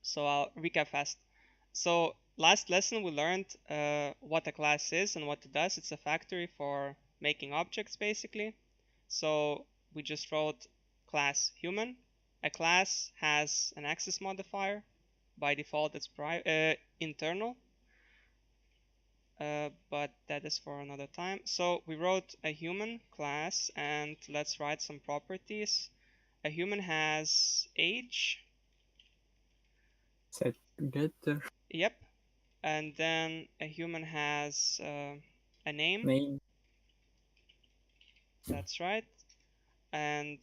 So I'll recap fast. So last lesson we learned what a class is and what it does. It's a factory for making objects basically. So we just wrote class human. A class has an access modifier. By default it's internal, but that is for another time. So we wrote a human class, and let's write some properties. A human has age. Set getter. Yep. And then a human has a name. Name. That's right. And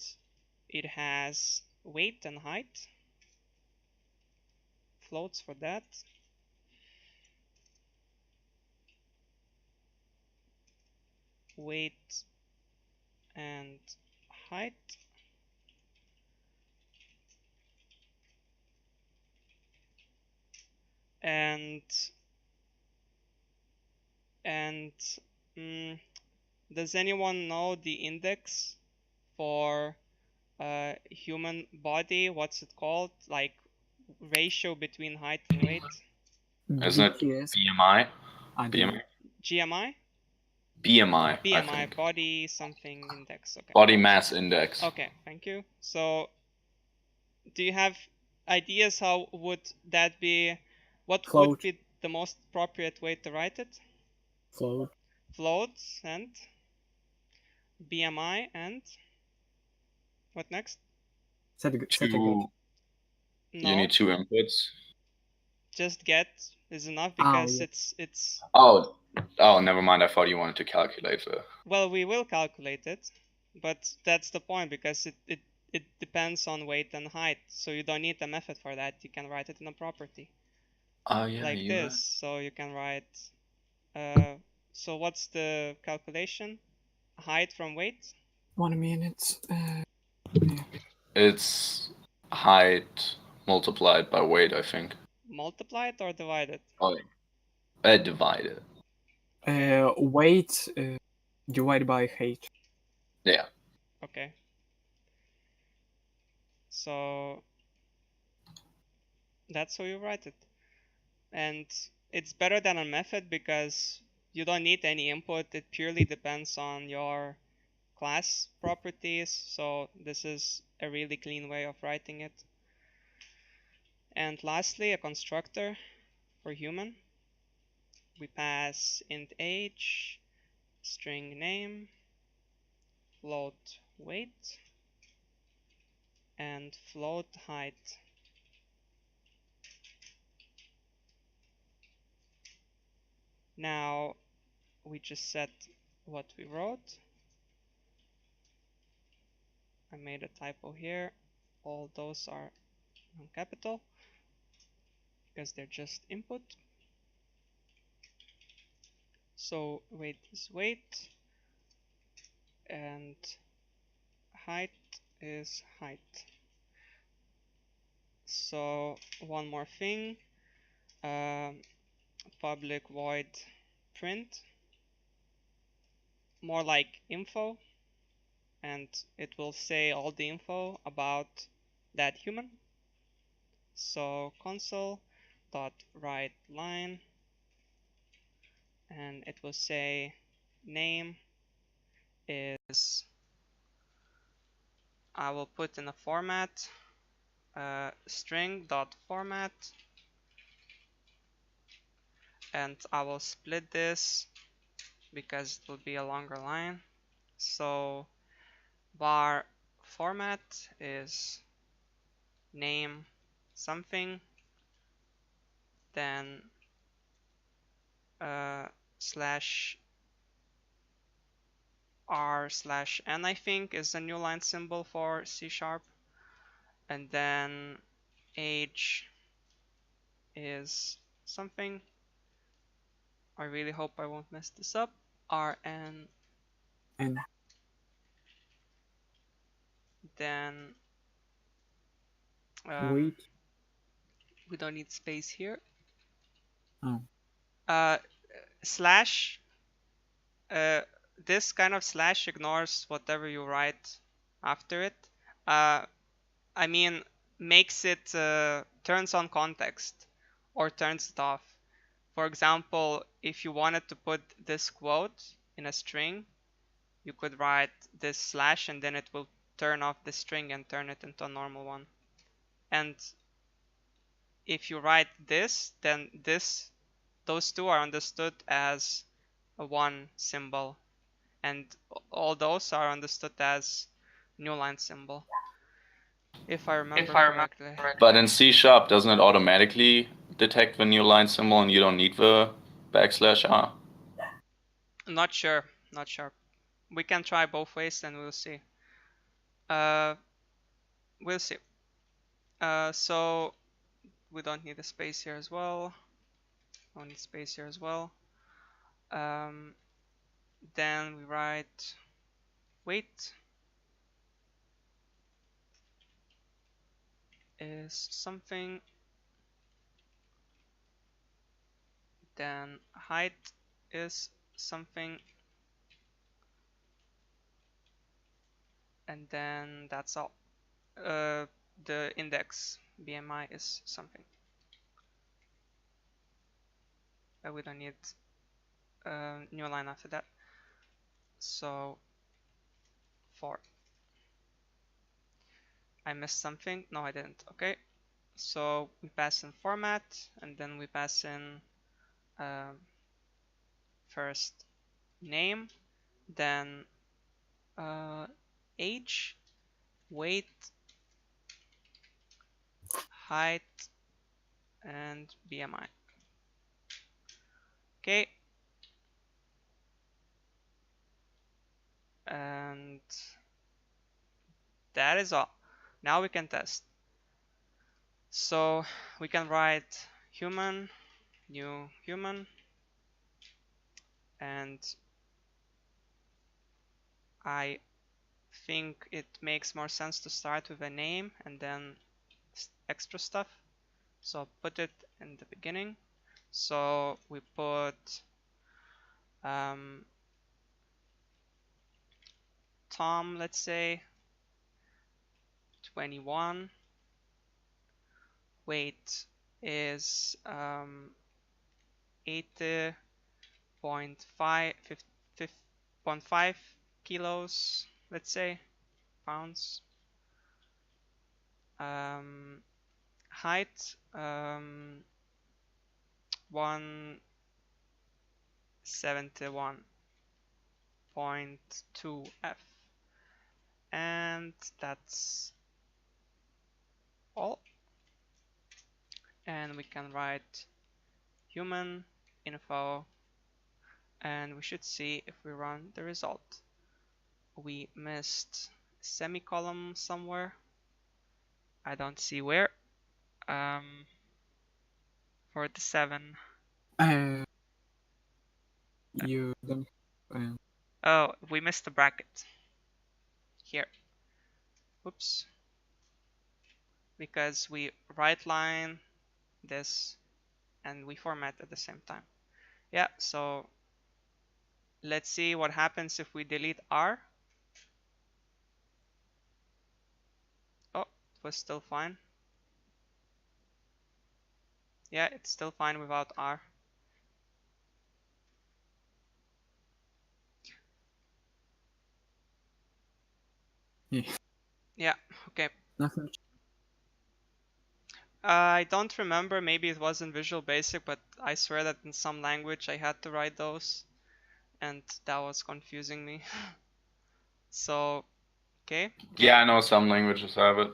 it has weight and height. Floats for that. Weight and height. And does anyone know the index for human body? What's it called? Like ratio between height and weight? Isn't it BTS. BMI? I don't BMI? know. GMI? BMI, I BMI, think. body something index. Okay. Body mass index. Okay, thank you. So, do you have ideas how would that be? What Float. would be the most appropriate way to write it? Float. Floats and BMI and what next? Set a get. No, You need two inputs. just get is enough because yeah. it's. Oh, never mind. I thought you wanted to calculate the. Well, we will calculate it, but that's the point because it depends on weight and height, so you don't need a method for that. You can write it in a property. Oh yeah, like this. Right. So you can write. So what's the calculation? Height from weight? 1 minute. It's height multiplied by weight, I think. Multiplied or divided? Oh, divided. Weight divided by height. Yeah. Okay. So that's how you write it. And it's better than a method because you don't need any input. It purely depends on your class properties. So this is a really clean way of writing it. And lastly, a constructor for human. We pass int age, string name, float weight, and float height. Now we just set what we wrote. I made a typo here. All those are on capital because they're just input. So weight is weight and height is height. So one more thing, public void print, more like info, and it will say all the info about that human. So console.writeLine, and it will say name is, I will put in a format, string.format, and I will split this because it will be a longer line. So var format is name something, then slash r/n, I think, is a new line symbol for C#, and then age is something. I really hope I won't mess this up. rn, and then weight. We don't need space here. Oh. Slash, this kind of slash ignores whatever you write after it. I mean, makes it turns on context or turns it off. For example, if you wanted to put this quote in a string, you could write this slash and then it will turn off the string and turn it into a normal one. And if you write this, then those two are understood as a one symbol, and all those are understood as new line symbol, if I remember correctly. But in C#, doesn't it automatically detect the new line symbol and you don't need the \r? Not sure. We can try both ways and we'll see. We'll see. So we don't need a space here as well. Don't need space here as well. Then we write weight is something. Then height is something. And then that's all. The index BMI is something. We don't need a new line after that. So 4. I missed something. No, I didn't. Okay. So we pass in format, and then we pass in first name, then age, weight, height, and BMI. Okay. And that is all. Now we can test. So we can write human, new human, and I think it makes more sense to start with a name and then extra stuff. So put it in the beginning. So we put Tom, let's say, 21. Weight is 80.5 kilos, let's say, pounds. Height 171.2 F, and that's all. And we can write human info, and we should see if we run the result. We missed a semicolon somewhere. I don't see where. For the 7. You don't. Oh, we missed a bracket here. Oops. Because we right line this and we format at the same time. Yeah, so let's see what happens if we delete R. Oh, it was still fine. Yeah, it's still fine without R. Yeah, okay. Nothing. I don't remember, maybe it was in Visual Basic, but I swear that in some language I had to write those, and that was confusing me. So, okay. Yeah, I know some languages have it.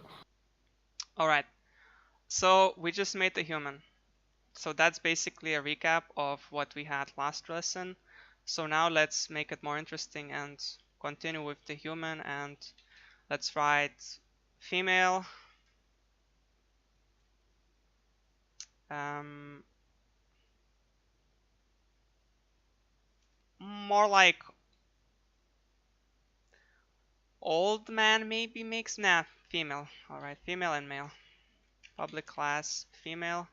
Alright, so we just made the human. So that's basically a recap of what we had last lesson. So now let's make it more interesting and continue with the human, and let's write female. More like old man maybe makes, nah, female. Alright, female and male. Public class female.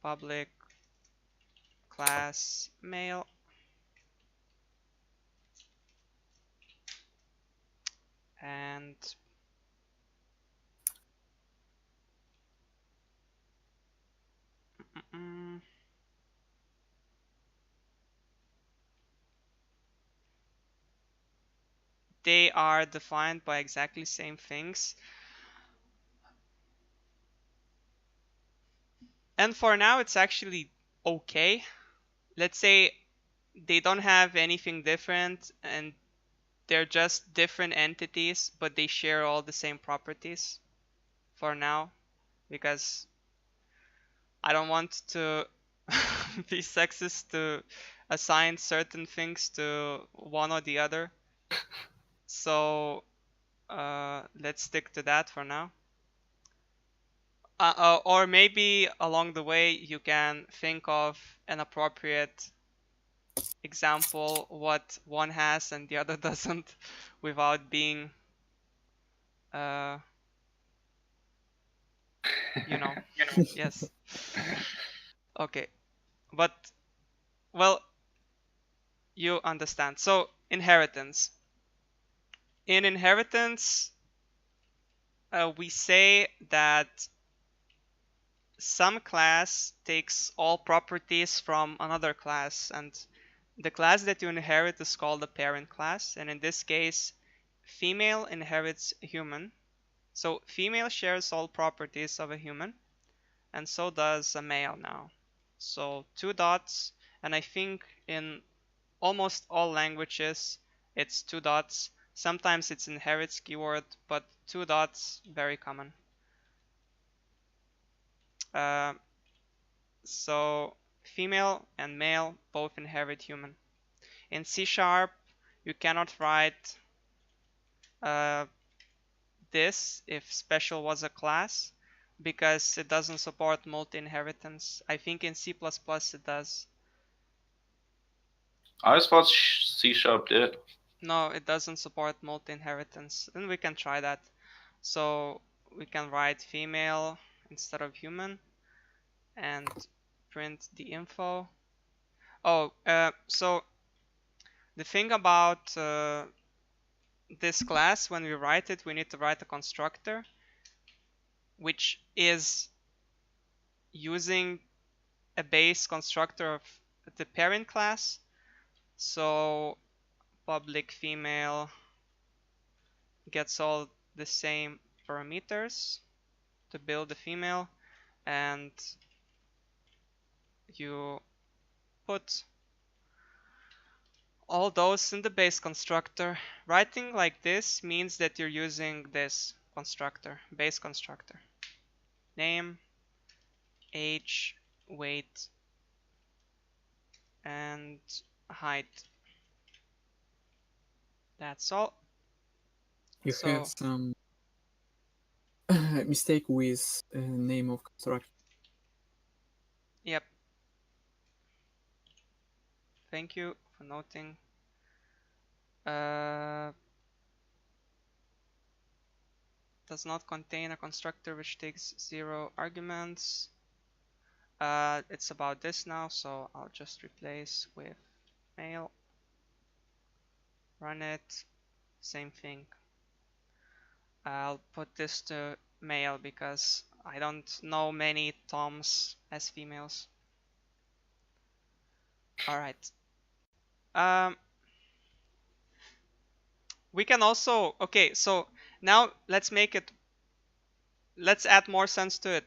Public class male. And they are defined by exactly same things. And for now, it's actually okay. Let's say they don't have anything different and they're just different entities, but they share all the same properties for now, because I don't want to be sexist to assign certain things to one or the other. So let's stick to that for now. Or maybe along the way you can think of an appropriate example what one has and the other doesn't, without being you know. Yes. Okay. But well, you understand. So inheritance. In inheritance, we say that some class takes all properties from another class, and the class that you inherit is called the parent class. And in this case, female inherits human. So female shares all properties of a human, and so does a male now. So two dots, and I think in almost all languages it's two dots. Sometimes it's inherits keyword, but two dots, very common. Uh, so female and male both inherit human. In C#, you cannot write this if special was a class, because it doesn't support multi-inheritance. I think in C++ it does. I always thought C# did. No, it doesn't support multi-inheritance. Then we can try that. So we can write female instead of human and print the info. Oh, so the thing about this class, when we write it, we need to write a constructor, which is using a base constructor of the parent class. So public female gets all the same parameters to build the female, and you put all those in the base constructor. Writing like this means that you're using this constructor, base constructor. Name, age, weight, and height. That's all. You So have some mistake with name of constructor. yep. Thank you for noting. Does not contain a constructor which takes 0 arguments. It's about this now, so I'll just replace with male. Run it. Same thing. I'll put this to male because I don't know many Toms as females. Alright. We can also, okay, so now let's add more sense to it.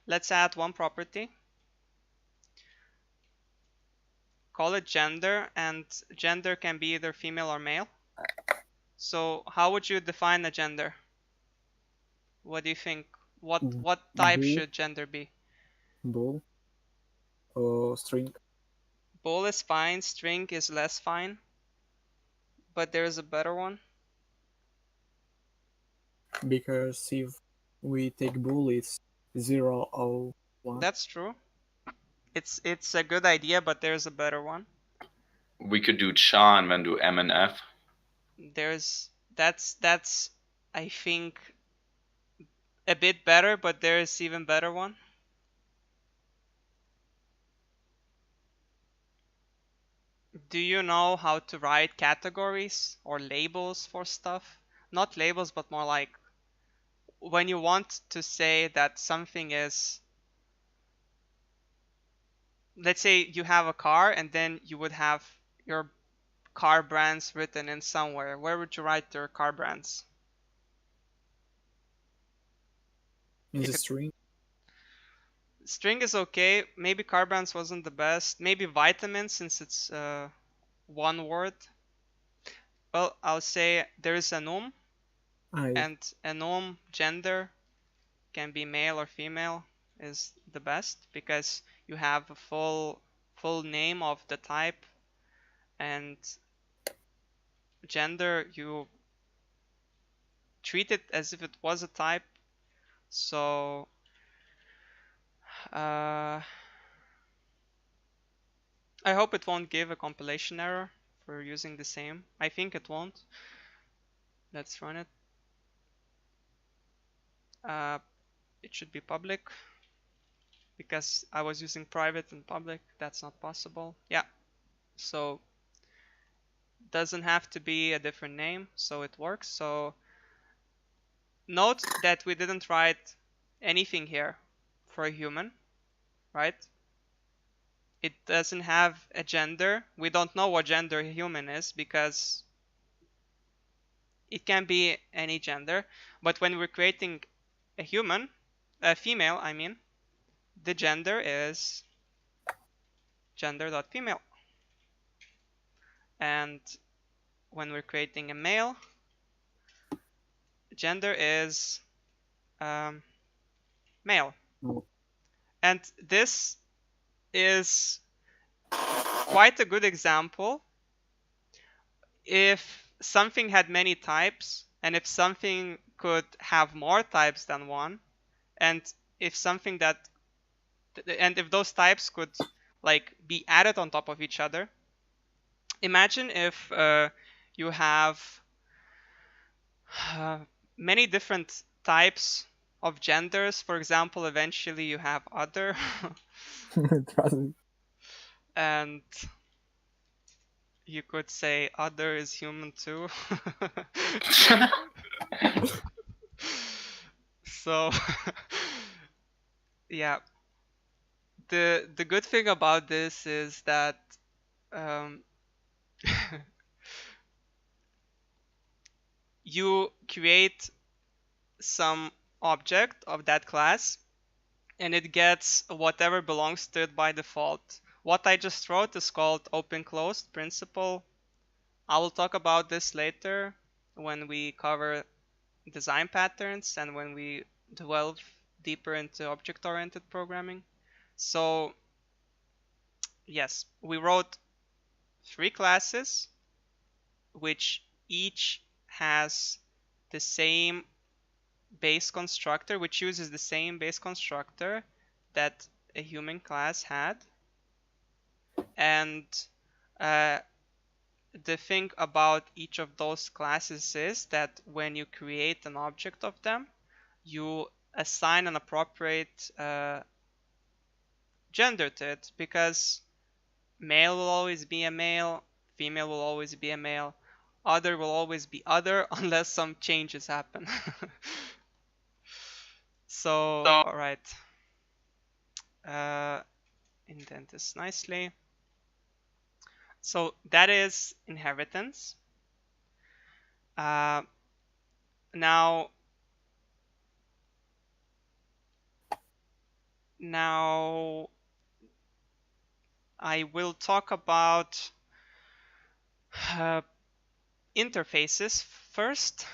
Let's add one property. Call it gender, and gender can be either female or male. So how would you define a gender? What do you think? What type Bool. should gender be? Bool or string. Bool is fine, string is less fine, but there's a better one. Because if we take bool, it's 0 or 1. That's true. It's a good idea, but there's a better one. We could do cha and then do m and f. That's I think a bit better, but there's even better one. Do you know how to write categories or labels for stuff? Not labels, but more like when you want to say that something is, let's say you have a car and then you would have your car brands written in somewhere, where would you write your car brands? In If the it- string. String is okay. Maybe car brands wasn't the best. Maybe vitamin, since it's one word. Well, I'll say there is enum, and enum gender can be male or female is the best, because you have a full name of the type, and gender you treat it as if it was a type. So I hope it won't give a compilation error for using the same. I think it won't. Let's run it. It should be public, because I was using private and public. That's not possible. Yeah, so doesn't have to be a different name, so it works. So note that we didn't write anything here for a human, right? It doesn't have a gender. We don't know what gender a human is, because it can be any gender. But when we're creating a human, a female, I mean, the gender is gender.female. And when we're creating a male, gender is male. And this is quite a good example if something had many types, and if something could have more types than one, and if something that, and if those types could like be added on top of each other. Imagine if you have many different types of genders. For example, eventually you have other and you could say other is human too. So yeah, the good thing about this is that you create some object of that class, and it gets whatever belongs to it by default. What I just wrote is called open-closed principle. I will talk about this later when we cover design patterns and when we delve deeper into object-oriented programming. So yes, we wrote 3 classes, which each has the same base constructor, which uses the same base constructor that a human class had. And the thing about each of those classes is that when you create an object of them, you assign an appropriate gender to it, because male will always be a male, female will always be a male, other will always be other unless some changes happen. So, all right. Indent this nicely. So that is inheritance. Now I will talk about interfaces first.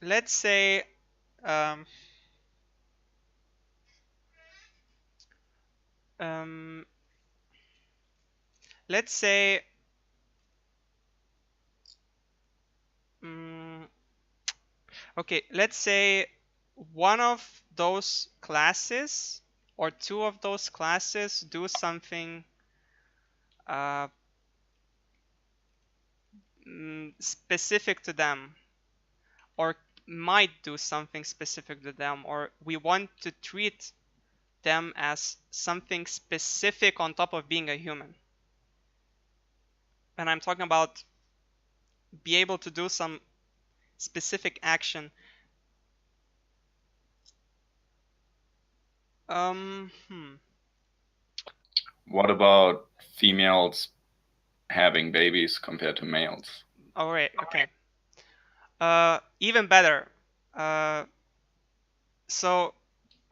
Let's say let's say okay, let's say one of those classes or two of those classes do something specific to them, or might do something specific to them, or we want to treat them as something specific on top of being a human. And I'm talking about be able to do some specific action. What about females having babies compared to males. Oh, right. Okay. Even better. So,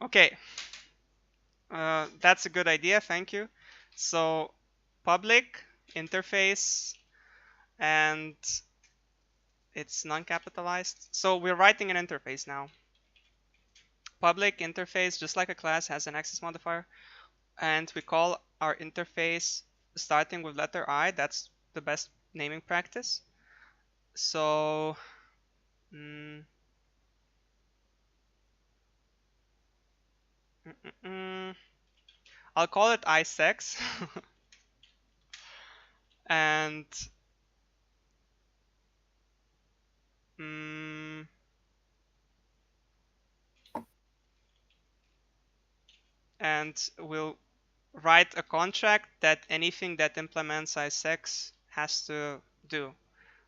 okay. That's a good idea. Thank you. So, public interface, and it's non-capitalized. So we're writing an interface now. Public interface, just like a class, has an access modifier, and we call our interface starting with letter I. That's the best naming practice. So I'll call it iSex and and we'll write a contract that anything that implements iSex has to do.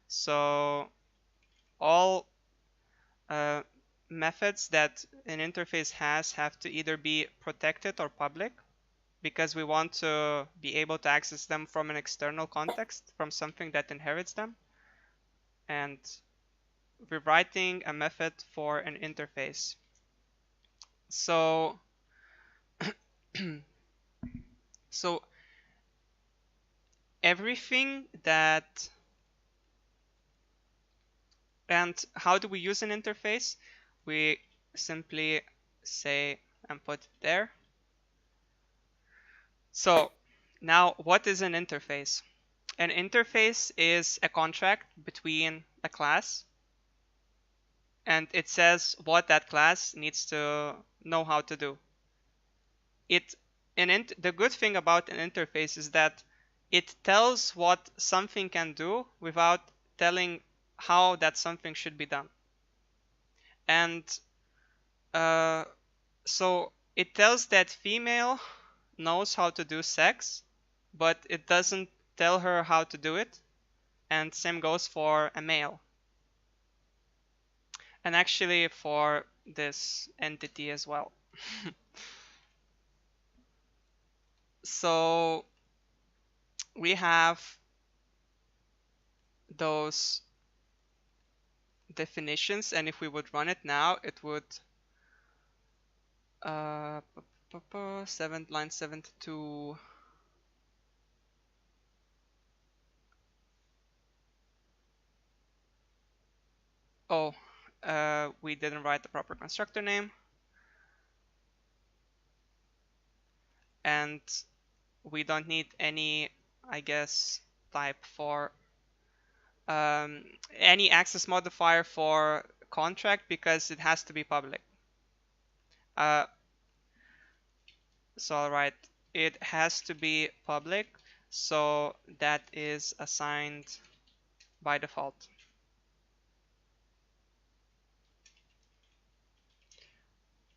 So all methods that an interface has have to either be protected or public, because we want to be able to access them from an external context, from something that inherits them. And we're writing a method for an interface. So so everything that, and how do we use an interface? We simply say and put it there. So now, what is an interface? An interface is a contract between a class, and it says what that class needs to know how to do. The good thing about an interface is that it tells what something can do without telling how that something should be done. And so it tells that female knows how to do sex, but it doesn't tell her how to do it. And same goes for a male. And actually for this entity as well. So we have those definitions, and if we would run it now, it would line 72. Oh, we didn't write the proper constructor name, and we don't need any, I guess, type for any access modifier for contract, because it has to be public. So I'll write it has to be public, so that is assigned by default.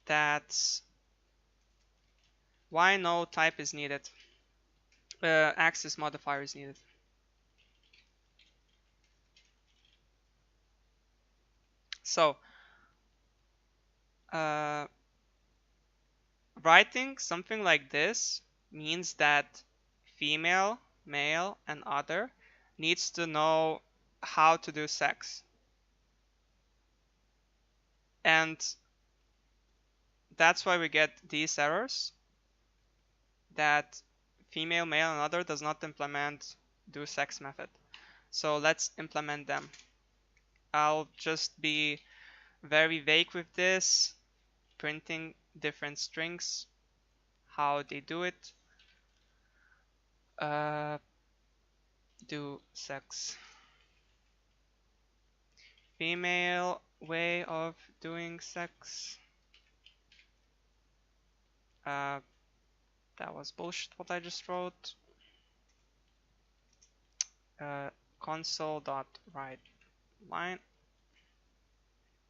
That's why no type is needed. Access modifier is needed. So writing something like this means that female, male, and other needs to know how to do sex. And that's why we get these errors, that female, male, and other does not implement do sex method. So let's implement them. I'll just be very vague with this, printing different strings, how they do it. Do sex. Female way of doing sex. That was bullshit what I just wrote. Console.write line.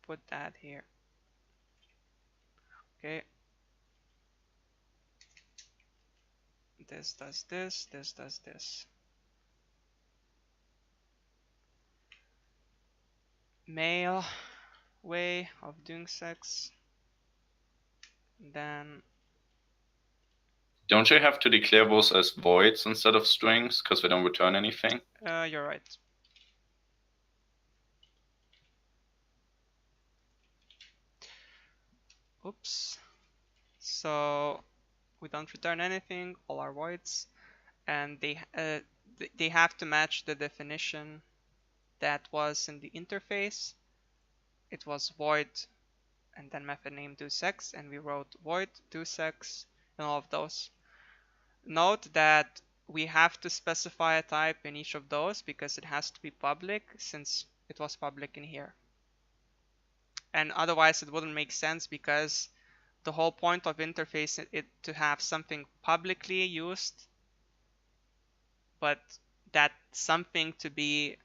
Put that here. Okay. This does this, this does this. Male way of doing sex. Then Don't you have to declare those as voids instead of strings because they don't return anything? You're right. Oops. So we don't return anything, all are voids, and they have to match the definition that was in the interface. It was void and then method name doSex, and we wrote void doSex and all of those. Note that we have to specify a type in each of those because it has to be public, since it was public in here. And otherwise it wouldn't make sense, because the whole point of interface is to have something publicly used, but that something to be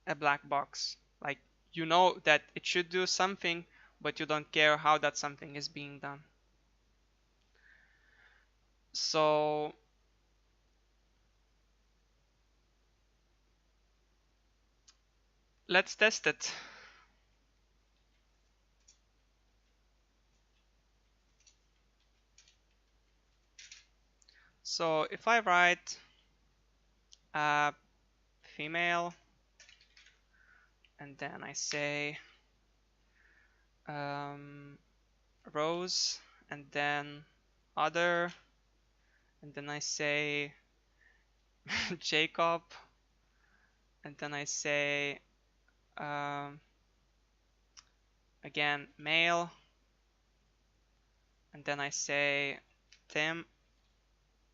a black box. Like, you know that it should do something, but you don't care how that something is being done. So let's test it. So if I write female, and then I say Rose, and then other, and then I say Jacob, and then I say again male, and then I say Tim,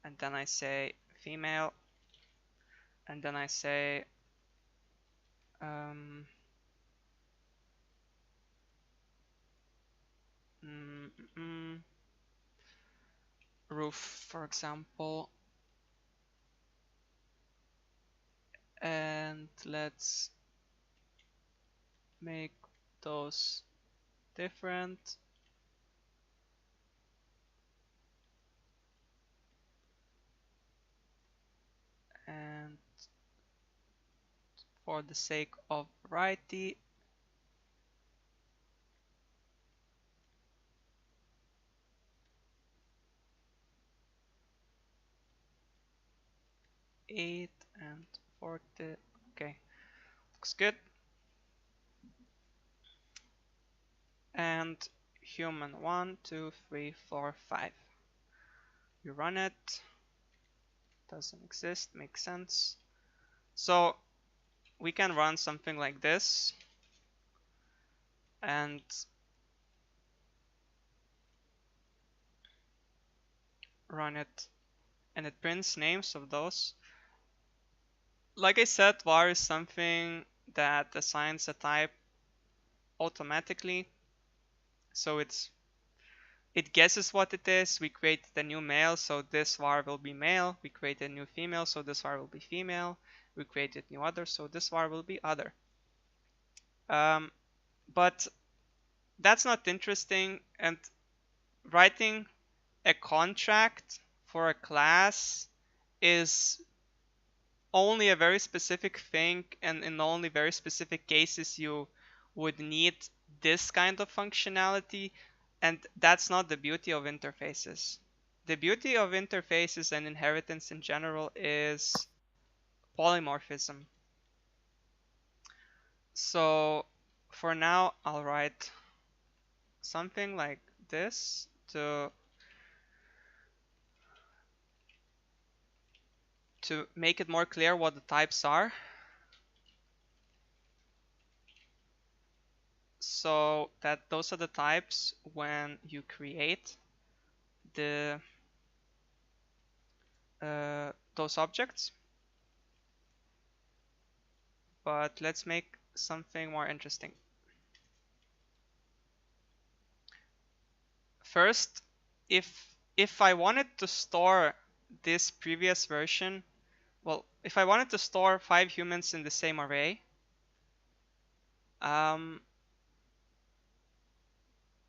and then I say female, and then I say roof, for example, and let's make those different. And for the sake of variety, eight and 40. Okay, looks good. And human 1, 2, 3, 4, 5. You run it. Doesn't exist. Makes sense. So we can run something like this, and run it, and it prints names of those. Like I said, var is something that assigns a type automatically, so it guesses what it is. We create the new male, so this var will be male. We create a new female, so this var will be female. We created new other, so this var will be other. But that's not interesting, and writing a contract for a class is only a very specific thing, and in only very specific cases you would need this kind of functionality, and that's not the beauty of interfaces. The beauty of interfaces and inheritance in general is polymorphism. So for now I'll write something like this to make it more clear what the types are. So that those are the types when you create the those objects. But let's make something more interesting. First, if I wanted to store this previous version, well, if I wanted to store 5 humans in the same array, and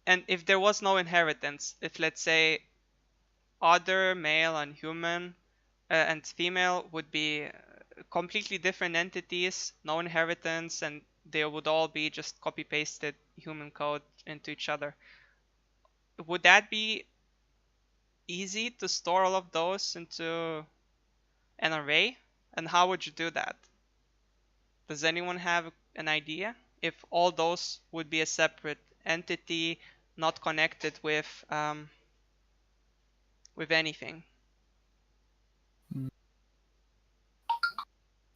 if there was no inheritance, if let's say other male and human and female would be completely different entities, no inheritance, and they would all be just copy pasted human code into each other, would that be easy to store all of those into an array? And how would you do that? Does anyone have an idea? If all those would be a separate entity, not connected with anything.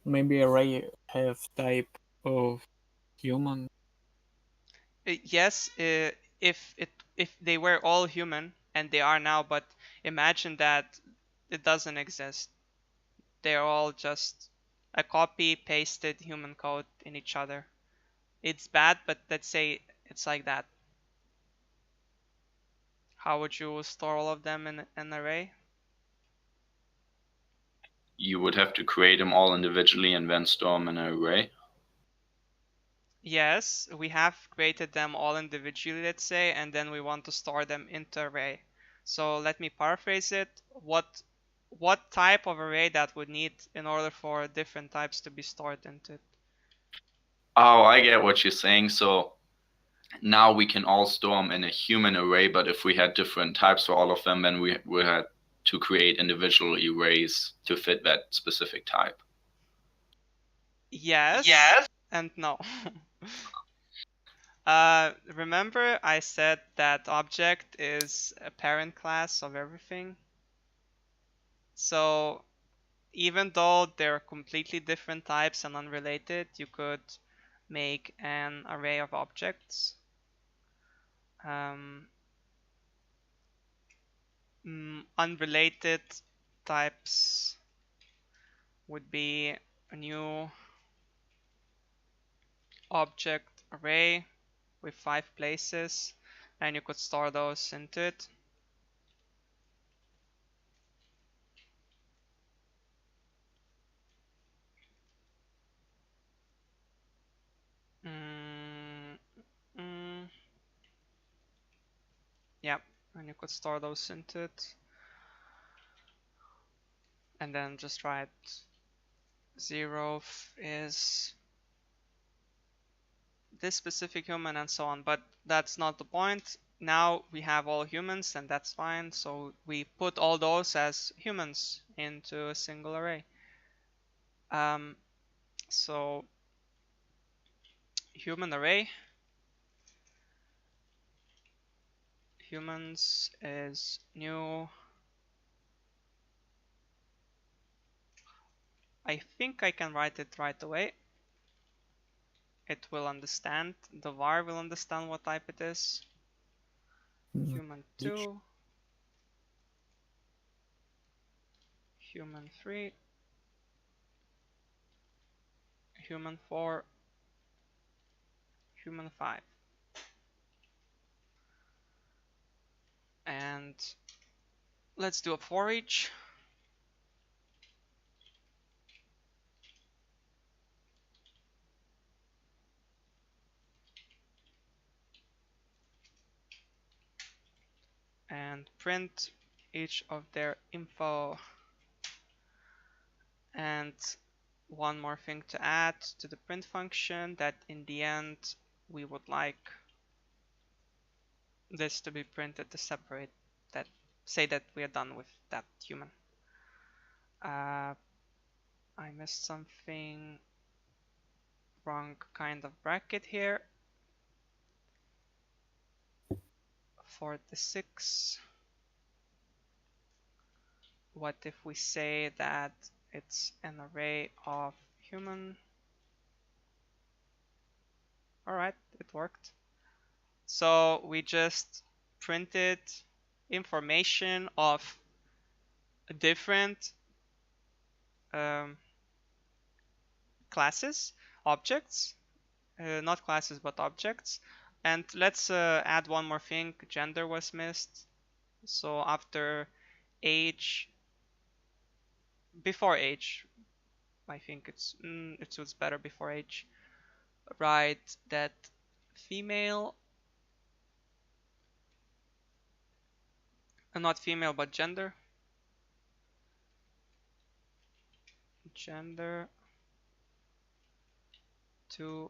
Maybe array have type of human. Yes, if they were all human, and they are now, but imagine that it doesn't exist. They're all just a copy pasted human code in each other. It's bad, but let's say it's like that. How would you store all of them in an array? You would have to create them all individually and then store them in an array. Yes, we have created them all individually, let's say, and then we want to store them into array. So let me paraphrase it. What type of array that would need in order for different types to be stored into it? Oh, I get what you're saying. So now we can all store them in a human array, but if we had different types for all of them, then we had to create individual arrays to fit that specific type. Yes. And no. Remember I said that object is a parent class of everything? So even though they're completely different types and unrelated, you could make an array of objects. Unrelated types would be a new object array with 5 places, and you could store those into it. Yeah, and you could store those into it. And then just write 0 is this specific human and so on. But that's not the point. Now we have all humans, and that's fine. So we put all those as humans into a single array. So human array. Humans is new. I think I can write it right away. It will understand. The var will understand what type it is. Human 2. Human 3. Human 4. Human 5. And let's do a for each. And print each of their info. And one more thing to add to the print function, that in the end we would like this to be printed to separate that, say that we are done with that human. I missed something, wrong kind of bracket here. For the 6, what if we say that it's an array of human? Alright, it worked. So we just printed information of different classes, objects, not classes but objects. And let's add one more thing. Gender was missed. So after age, before age, I think it suits better before age. Write that female, not female but gender. Gender 2,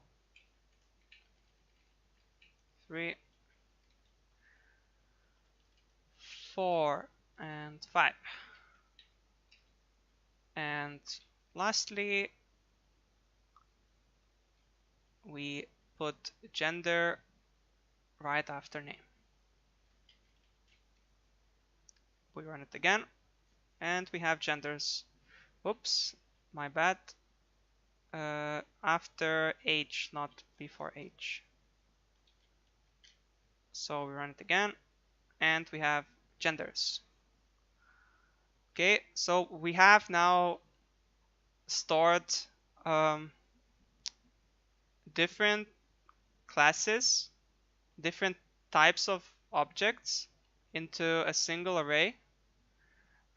3, 4. and 5. And lastly, we put gender right after name. We run it again, and we have genders. Oops, my bad. After age, not before age. So we run it again, and we have genders. Okay, so we have now stored different classes, different types of objects into a single array.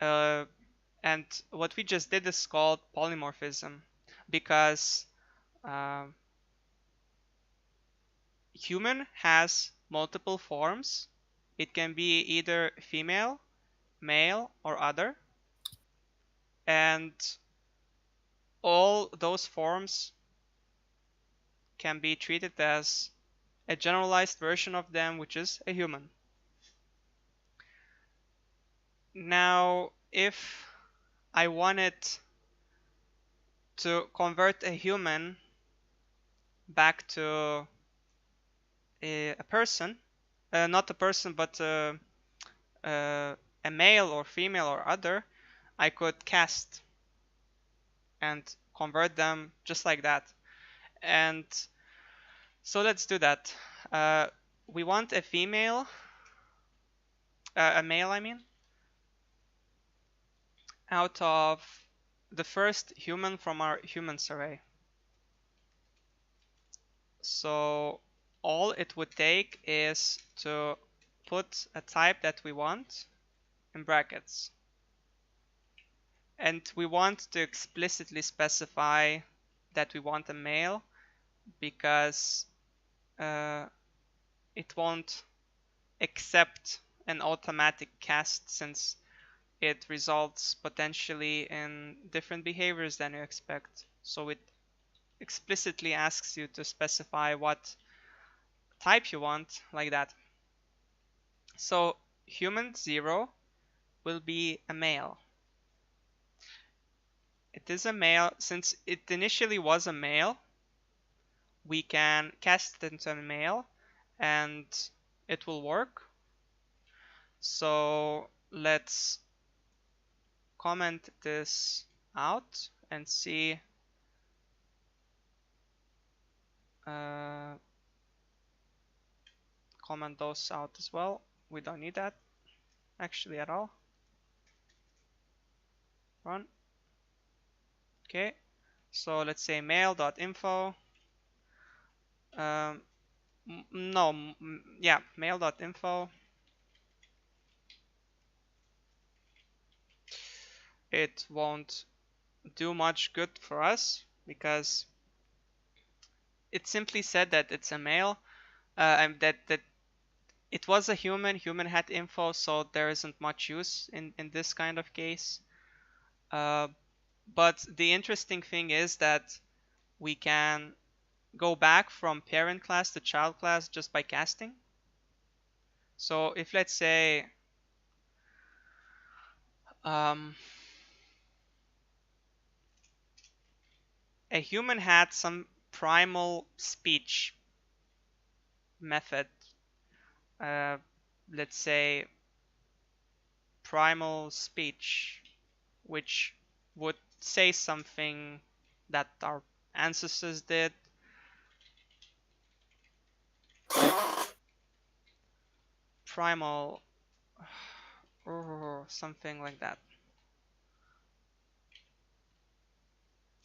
And what we just did is called polymorphism, because human has multiple forms. It can be either female, male, or other. And all those forms can be treated as a generalized version of them, which is a human. Now, if I wanted to convert a human back to a person, not a person, but a male or female or other, I could cast and convert them just like that. And so let's do that. We want a female, a male, I mean, out of the first human from our humans array. So all it would take is to put a type that we want in brackets. And we want to explicitly specify that we want a male, because it won't accept an automatic cast, since it results potentially in different behaviors than you expect. So it explicitly asks you to specify what type you want, like that. So human 0 will be a male. It is a male. Since it initially was a male, we can cast it into a male and it will work. So let's comment this out and see comment those out as well. We don't need that actually at all. Run. Okay, so let's say mail.info. Yeah, mail.info. It won't do much good for us because it simply said that it's a male, and that it was a human. Human had info, so there isn't much use in this kind of case. But the interesting thing is that we can go back from parent class to child class just by casting. So if, let's say, a human had some primal speech method, let's say primal speech, which would say something that our ancestors did. Primal, or something like that.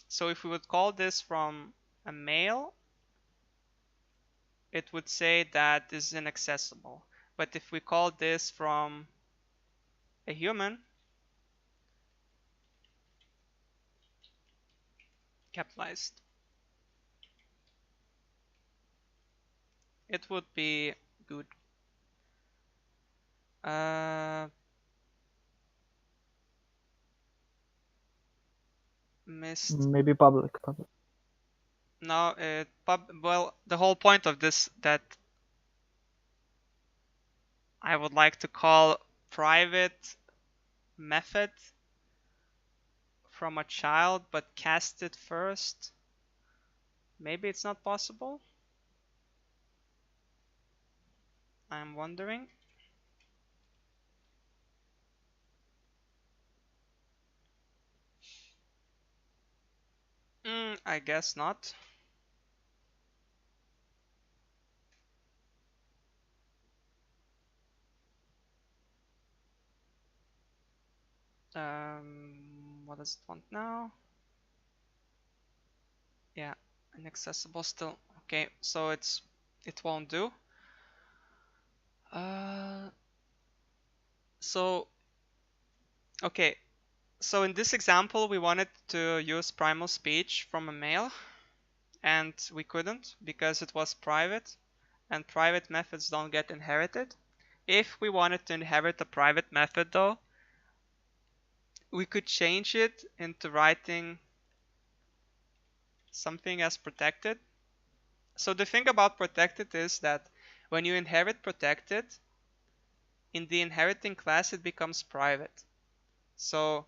So if we would call this from a male, it would say that this is inaccessible. But if we call this from a human, capitalized, it would be good. Missed. Maybe public. No, well, the whole point of this that I would like to call private method from a child but cast it first? Maybe it's not possible? I'm wondering. I guess not. What does it want now? Yeah, inaccessible still. Okay, so it won't do. So okay, so in this example we wanted to use primal speech from a male, and we couldn't because it was private, and private methods don't get inherited. If we wanted to inherit a private method though, we could change it into writing something as protected. So the thing about protected is that when you inherit protected, in the inheriting class it becomes private. So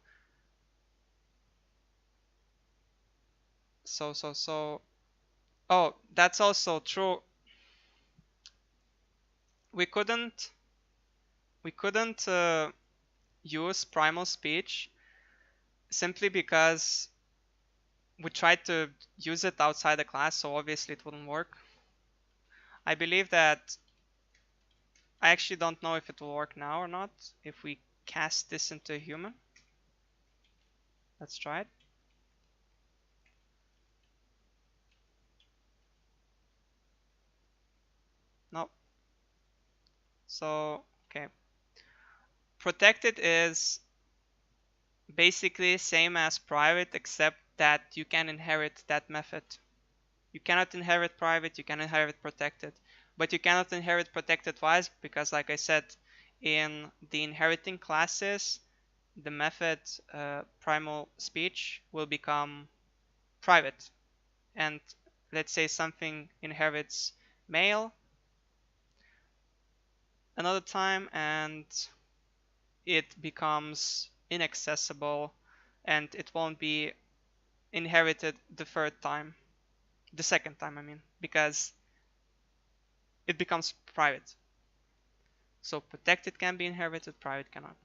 oh, that's also true. We couldn't use primal speech simply because we tried to use it outside the class, so obviously it wouldn't work. I believe that I actually don't know if it will work now or not if we cast this into a human. Let's try it. No. So, okay. Protected is basically same as private, except that you can inherit that method. You cannot inherit private, you can inherit protected. But you cannot inherit protected twice because, like I said, in the inheriting classes, the method primal speech will become private. And let's say something inherits male another time and it becomes inaccessible and it won't be inherited the second time I mean, because it becomes private. So protected can be inherited, private cannot.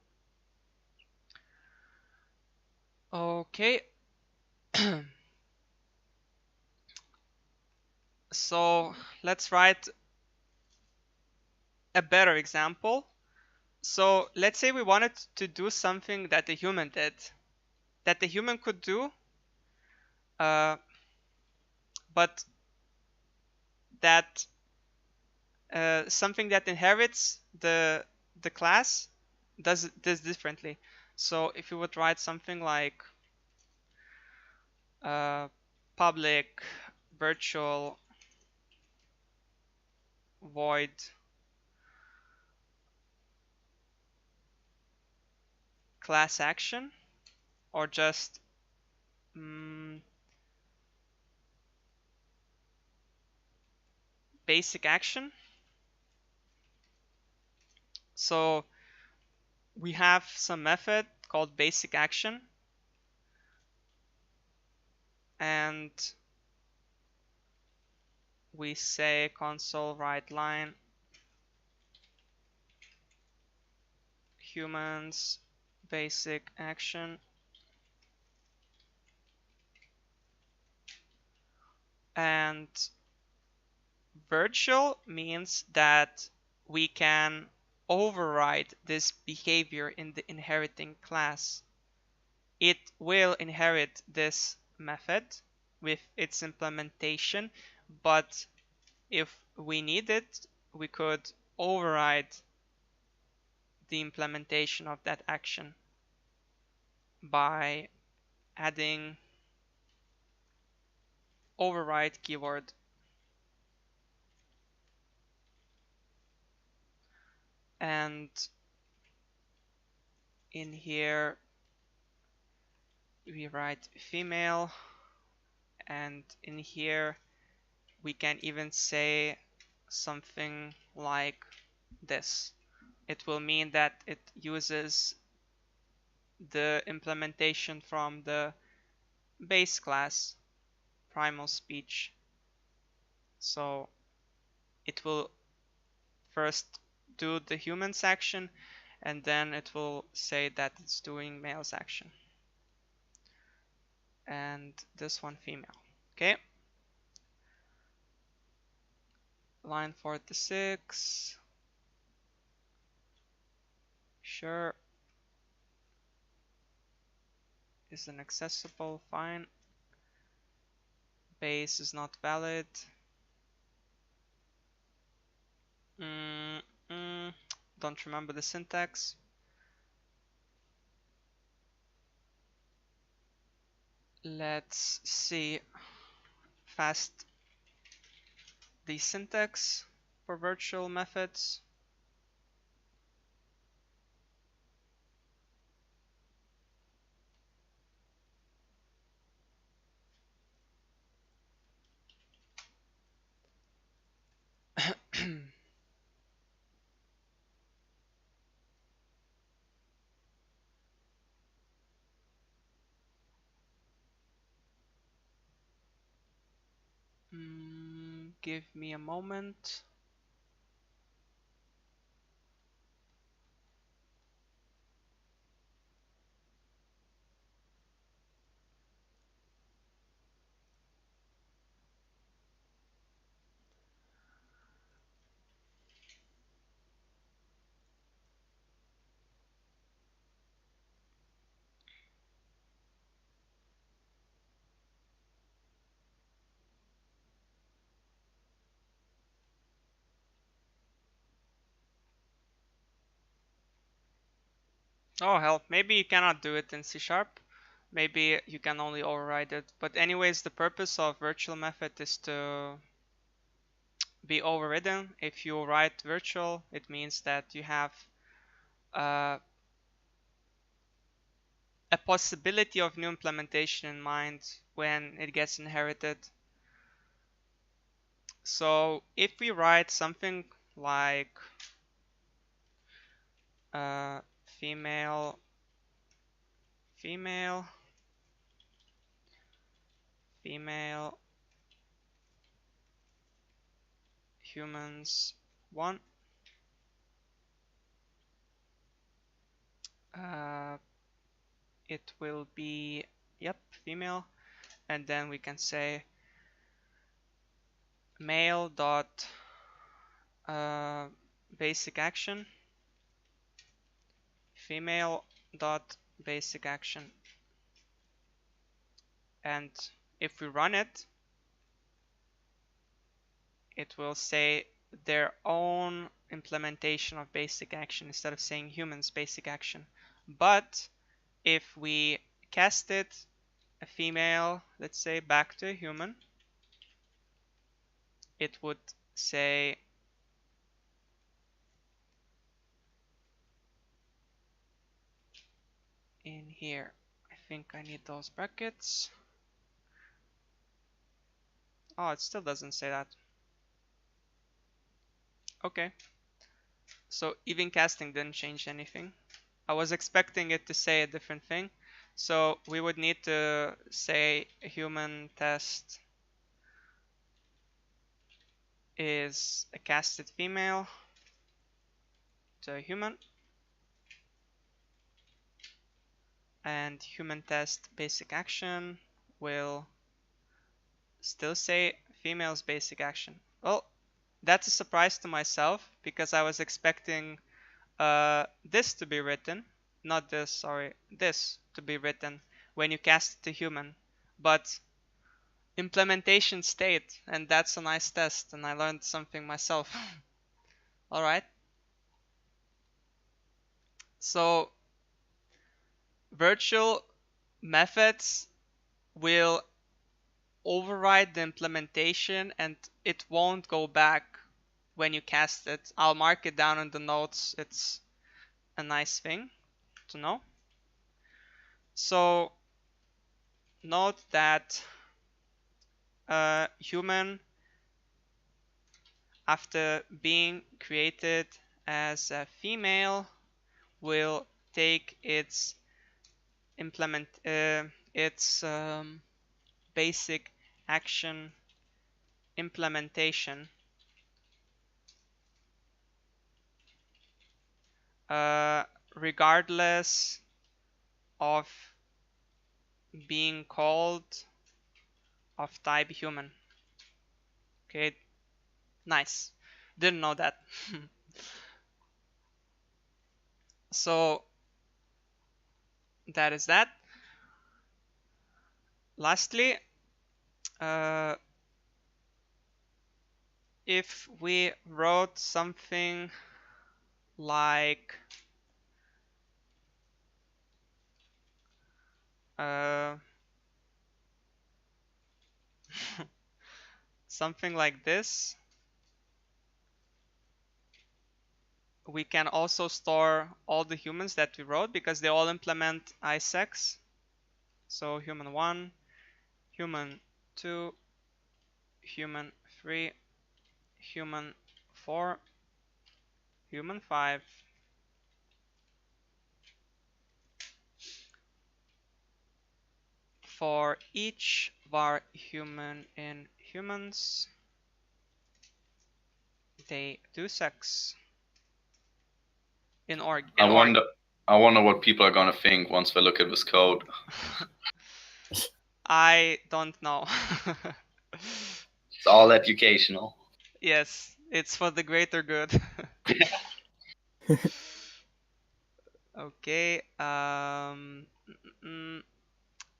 Okay. So let's write a better example. So let's say we wanted to do something that a human did, that the human could do, but that something that inherits the class does this differently. So if you would write something like public virtual void class action, or just basic action. So we have some method called basic action, and we say console write line humans basic action, and virtual means that we can override this behavior in the inheriting class. It will inherit this method with its implementation, but if we need it, we could override the implementation of that action by adding override keyword. And in here we write female, and in here we can even say something like this. It will mean that it uses the implementation from the base class primal speech. So it will first do the humans action, and then it will say that it's doing males action. And this one female. Okay. Line 46. Sure. Is inaccessible. Fine. Base is not valid. Don't remember the syntax. Let's see fast the syntax for virtual methods. Give me a moment. Oh hell, maybe you cannot do it in C#. Maybe you can only override it. But anyways, the purpose of virtual method is to be overridden. If you write virtual, it means that you have a possibility of new implementation in mind when it gets inherited. So if we write something like female humans 1, it will be female, and then we can say male dot basic action, female dot basic action, and if we run it, it will say their own implementation of basic action instead of saying humans basic action. But if we cast it a female, let's say, back to a human, it would say in here, I think I need those brackets. Oh, it still doesn't say that. Okay. So even casting didn't change anything. I was expecting it to say a different thing. So we would need to say a human test is a casted female to a human, and human test basic action will still say female's basic action. Well, that's a surprise to myself because I was expecting this to be written, not this, sorry, this to be written when you cast it to human, but implementation stayed, and that's a nice test, and I learned something myself. All right. So virtual methods will override the implementation and it won't go back when you cast it. I'll mark it down in the notes. It's a nice thing to know. So note that human, after being created as a female, will take its its basic action implementation regardless of being called of type human. Okay, nice. Didn't know that. So that is that. Lastly, if we wrote something like something like this, we can also store all the humans that we wrote because they all implement isex. So human 1, human 2, human 3, human 4, human 5, for each var human in humans, they do sex in org. I wonder what people are gonna think once they look at this code. I don't know. It's all educational. Yes, it's for the greater good. Okay,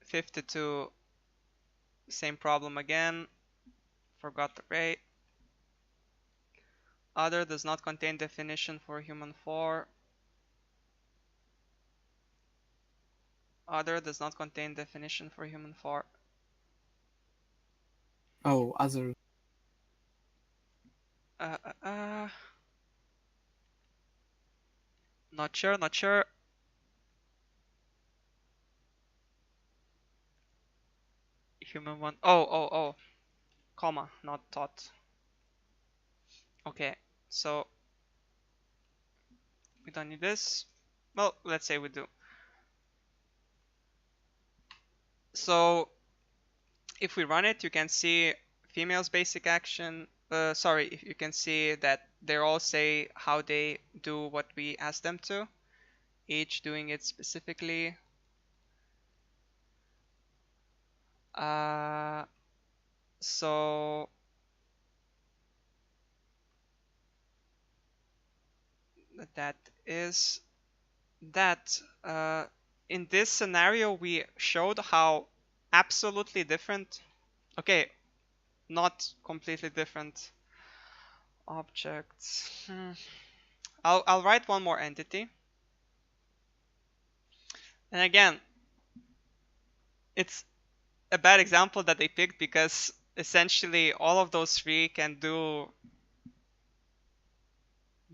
52, same problem again. Forgot the rate. Other does not contain definition for human 4. Other does not contain definition for human 4. Oh, other. Not sure, not sure. Human 1. Oh. Comma, not thought. Okay, so we don't need this. Well, let's say we do. So if we run it, you can see female's basic action. Sorry, you can see that they all say how they do what we ask them to, each doing it specifically. So that is that. In this scenario, we showed how absolutely different, okay, not completely different objects. I'll write one more entity. And again, it's a bad example that they picked because essentially all of those three can do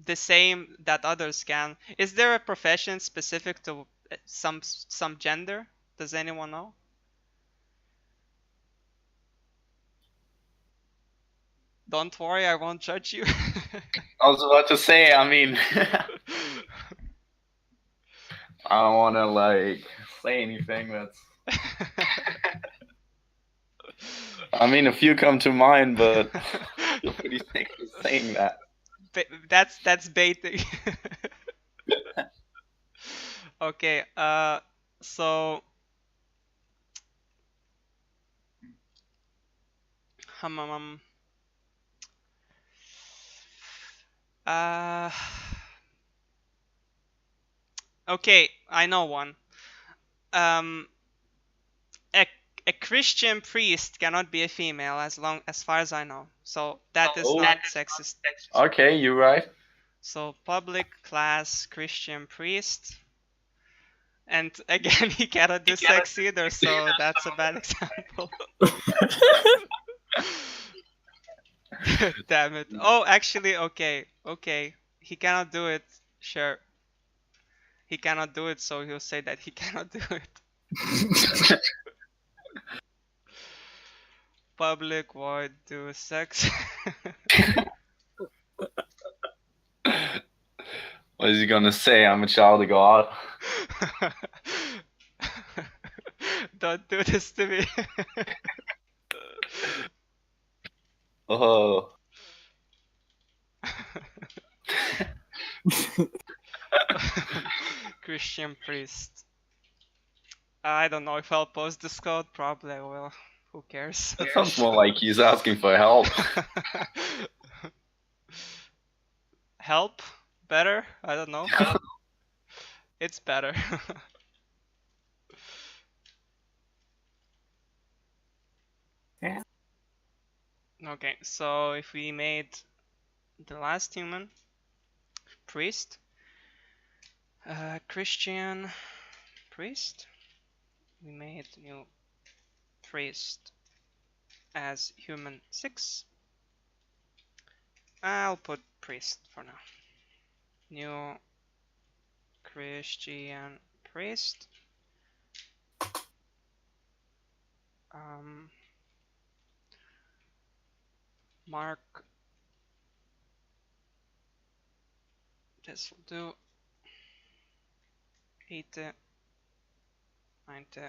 the same that others can. Is there a profession specific to some gender? Does anyone know? Don't worry, I won't judge you. I was about to say, I mean, I don't want to say anything that's. I mean, a few come to mind, but what do you think of saying that? That's baiting. Okay, so okay, I know one. A Christian priest cannot be a female as far as I know. So that is not sexist. Okay, you're right. So public class Christian priest. And again, he cannot do sex either, so that's a bad example. Damn it. Oh, actually, okay. He cannot do it. Sure. He cannot do it, so he'll say that he cannot do it. Public void do sex. What is he gonna say? I'm a child of God. Don't do this to me. Oh. Christian priest. I don't know if I'll post this code. Probably I will. Who cares? That sounds more like he's asking for help. Help? Better? I don't know. It's better. Yeah. Okay, so if we made the last human priest, Christian priest, we made new priest as human 6. I'll put priest for now. New Christian priest. Mark. This will do. 80, 90.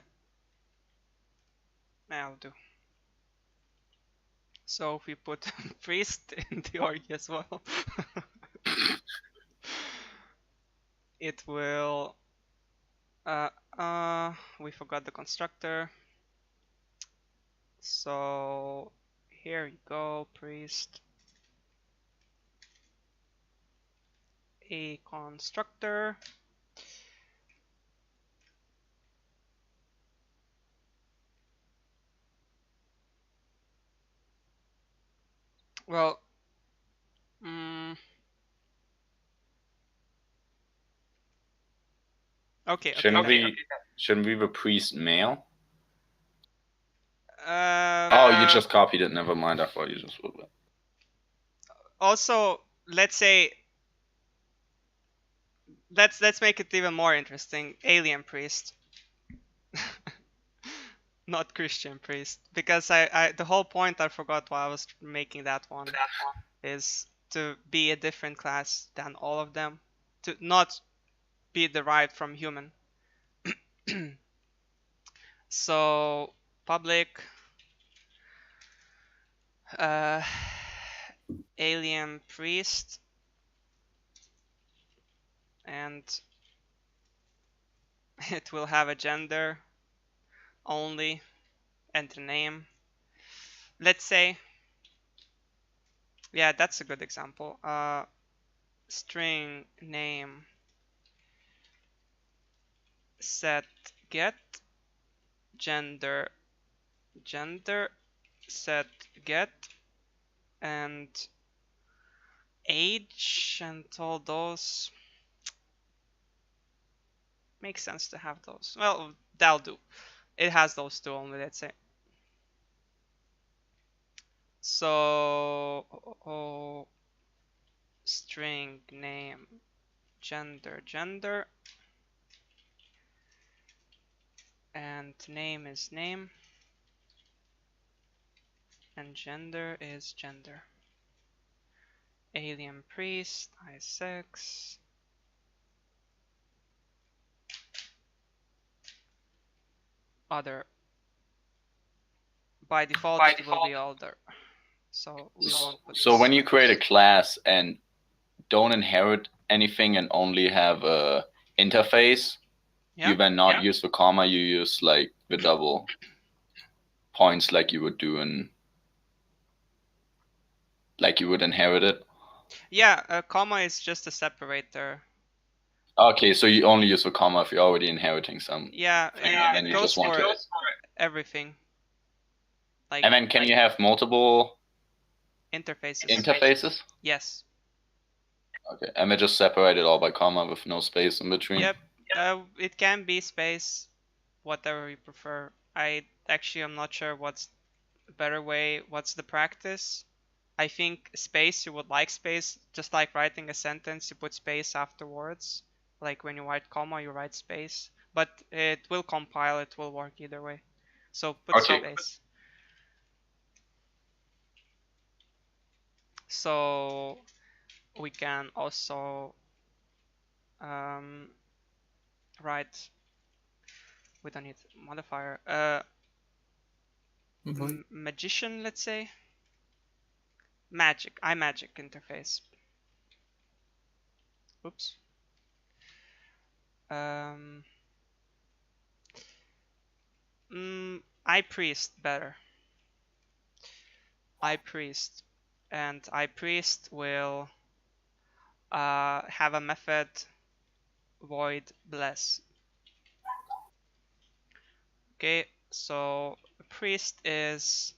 That'll do. So if we put priest in the org as well, it will. We forgot the constructor. So here you go, priest. A constructor. Well, okay. Shouldn't we have a priest male? Oh, you just copied it. Never mind. I thought you just would. Also, let's say let's make it even more interesting. Alien priest. Not Christian priest, because I the whole point I forgot why I was making that one is to be a different class than all of them, to not be derived from human. So public alien priest, and it will have a gender only and a name. Let's say, yeah, that's a good example. String name set get gender set get, and age and all those. Makes sense to have those. Well, that'll do. It has those two only, let's say. So string name gender, and name is name, and gender is gender. Alien priest I6. Other. By default, it will be older. So we won't put So this. when you create a class and don't inherit anything and only have a interface, you then not use the comma, you use like the double points like you would do in, like you would inherit it. Yeah, a comma is just a separator. Okay, so you only use the comma if you're already inheriting some. Yeah, and it goes for everything. Like, and then can you have multiple interfaces? Yes. Okay, and they just separate it all by comma with no space in between? Yep. It can be space, whatever you prefer. I'm not sure what's the better way. What's the practice? I think space, you would like space. Just like writing a sentence, you put space afterwards. Like when you write comma, you write space. But it will compile, it will work either way. So put space. So we can also write We don't need modifier. Void. Magician, let's say. Magic, iMagic interface. Oops. iPriest better. iPriest, and iPriest will have a method void bless. Okay, so priest is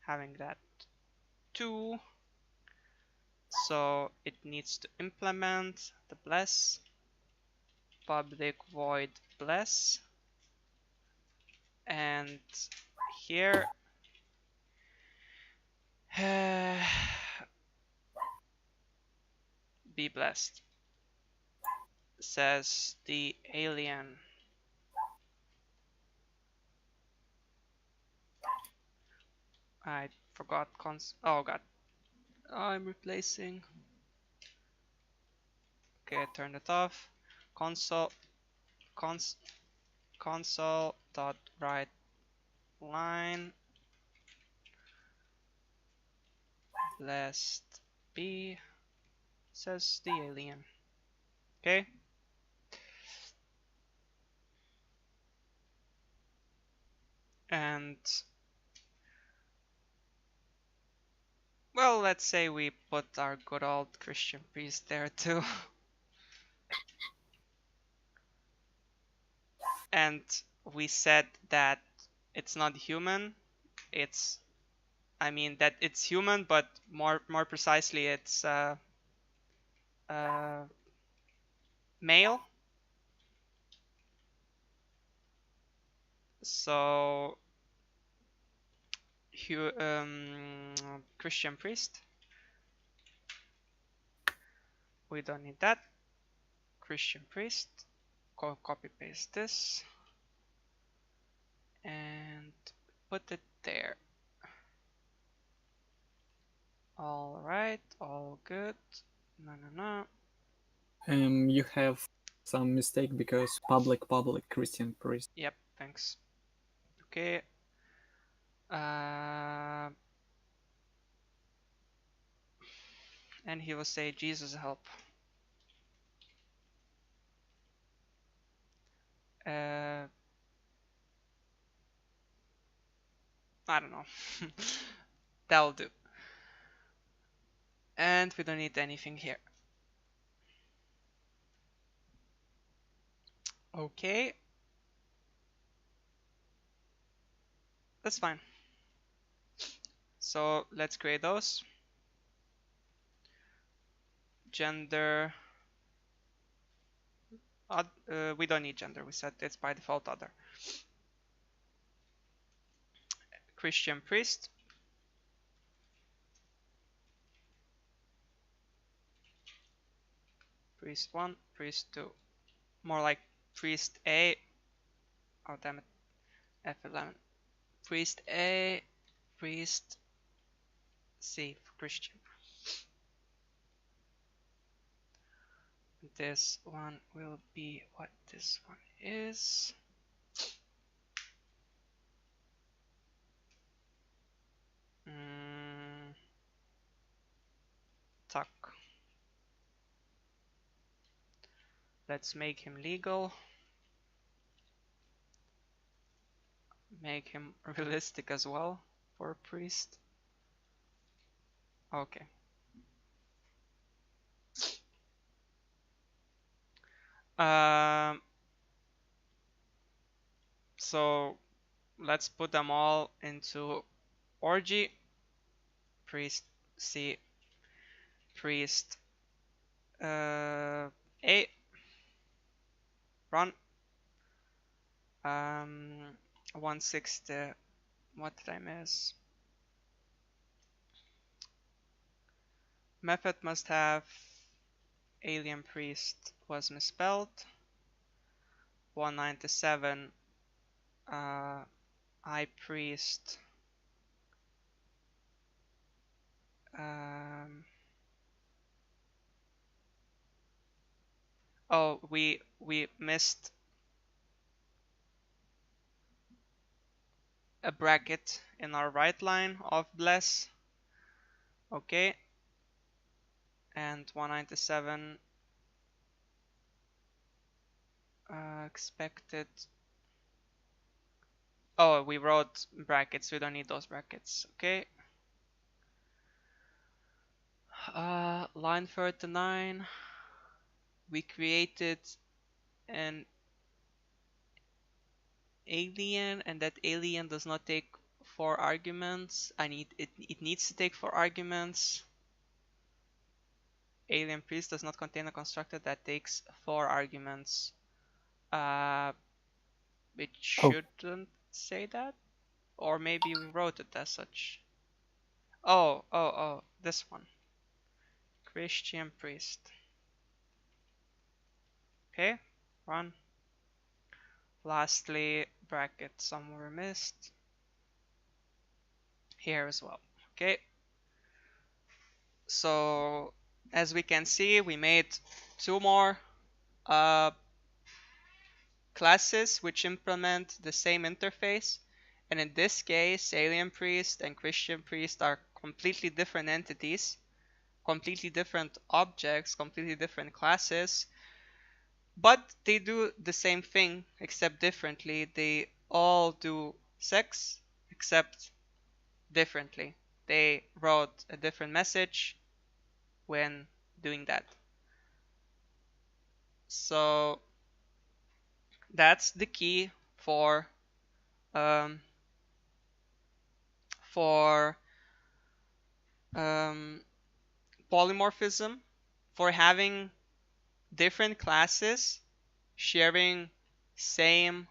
having that too. So it needs to implement the bless public void bless, and here be blessed, says the alien. I forgot oh god, I'm replacing. Okay, I turned it off. Console console dot write line blessed be, says the alien. Okay. And well, let's say we put our good old Christian priest there too. And we said that it's not human. It's, I mean that it's human, but more precisely, it's male. So Christian priest. We don't need that. Christian priest. Copy paste this and put it there. All right, all good. No. You have some mistake because public Christian priest. Yep, thanks. Okay. And he will say, Jesus help. I don't know. That'll do. And we don't need anything here. Okay. That's fine. So let's create those. Gender. We don't need gender. We set it's by default other. Christian priest. Priest 1, priest 2. More like priest A. Oh damn it. F11. Priest A, priest C for Christian. This one will be what this one is. Tuck. Let's make him legal. Make him realistic as well for a priest. Okay. So let's put them all into orgy. Priest C, priest A, run. 160. What did I miss? Method must have alien priest was misspelled. 197 I priest oh we missed a bracket in our right line of bless. Okay. And 197 expected. Oh, we wrote brackets. We don't need those brackets. Okay. Line 39. We created an alien, and that alien does not take 4 arguments. It needs to take 4 arguments. Alien priest does not contain a constructor that takes 4 arguments. It shouldn't say that, or maybe we wrote it as such. Oh, this one. Christian priest. Okay, run. Lastly, bracket somewhere missed. Here as well. Okay. So as we can see, we made 2 more classes which implement the same interface. And in this case, alien priest and Christian priest are completely different entities, completely different objects, completely different classes. But they do the same thing, except differently. They all do sex, except differently. They wrote a different message when doing that. So that's the key for polymorphism, for having different classes sharing same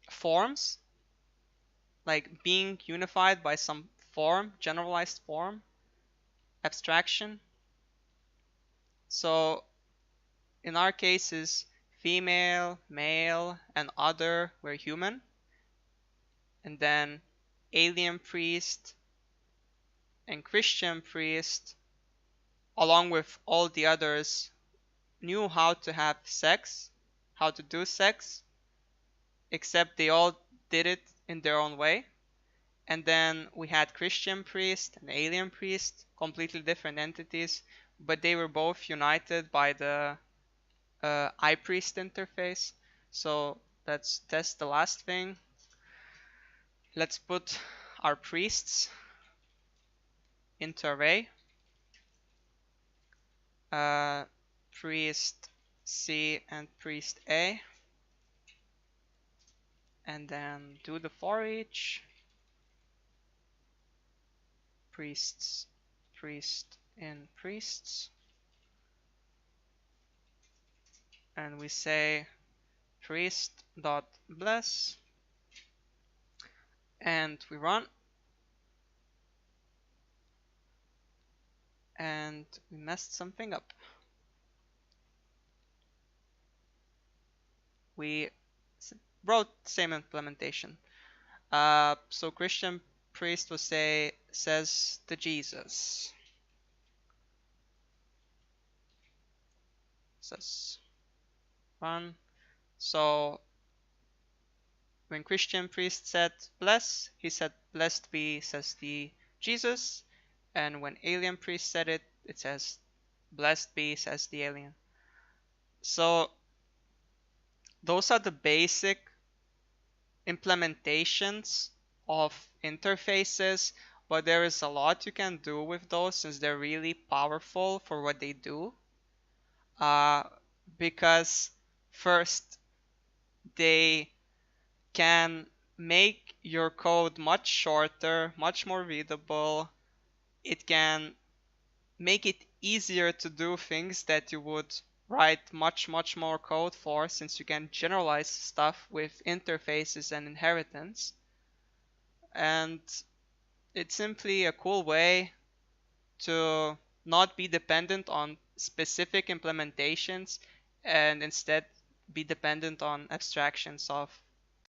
forms, like being unified by some form, generalized form, abstraction. So in our cases, female, male, and other were human, and then alien priest and Christian priest, along with all the others, knew how to have sex, how to do sex, except they all did it in their own way. And then we had Christian priest and alien priest, completely different entities, but they were both united by the eye priest interface. So let's test the last thing. Let's put our priests into array. Priest C and priest A, and then do the for each. Priests, priest in priests, and we say priest dot bless, and we run, and we messed something up. We wrote same implementation. So Christian priest will say, says to Jesus. Says run. So when Christian priest said bless, he said blessed be, says the Jesus. And when alien priest said it, it says blessed be, says the alien. So those are the basic implementations of interfaces, but there is a lot you can do with those since they're really powerful for what they do. Because first, they can make your code much shorter, much more readable. It can make it easier to do things that you would write much more code for, since you can generalize stuff with interfaces and inheritance. And it's simply a cool way to not be dependent on specific implementations and instead be dependent on abstractions of